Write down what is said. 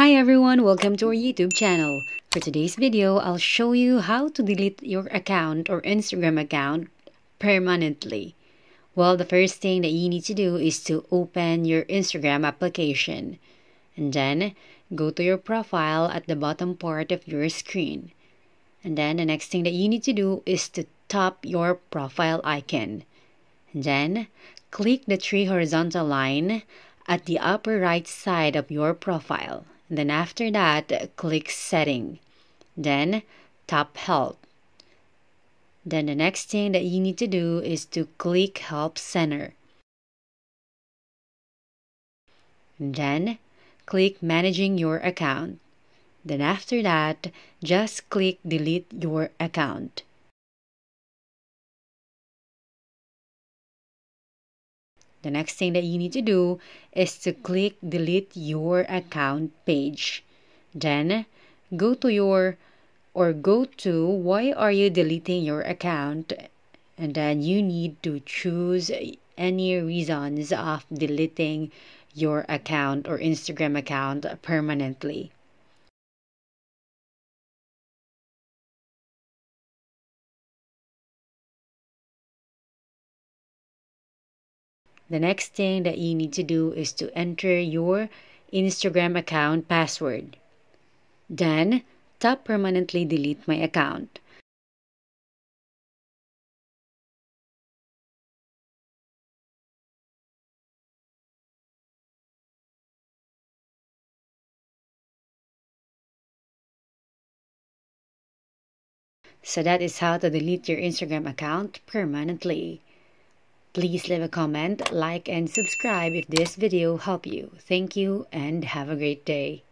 Hi everyone, welcome to our YouTube channel. For today's video, I'll show you how to delete your account or Instagram account permanently. Well, the first thing that you need to do is to open your Instagram application. And then, go to your profile at the bottom part of your screen. And then, the next thing that you need to do is to tap your profile icon. And then, click the three horizontal line at the upper right side of your profile. And then after that, click Setting. Then tap Help. Then the next thing that you need to do is to click Help Center. And then click Managing Your Account. Then after that, just click Delete Your Account. The next thing that you need to do is to click Delete Your Account page. Then, go to why are you deleting your account, and then you need to choose any reasons of deleting your account or Instagram account permanently. The next thing that you need to do is to enter your Instagram account password. Then, tap Permanently Delete My Account. So that is how to delete your Instagram account permanently. Please leave a comment, like, and subscribe if this video helped you. Thank you and have a great day.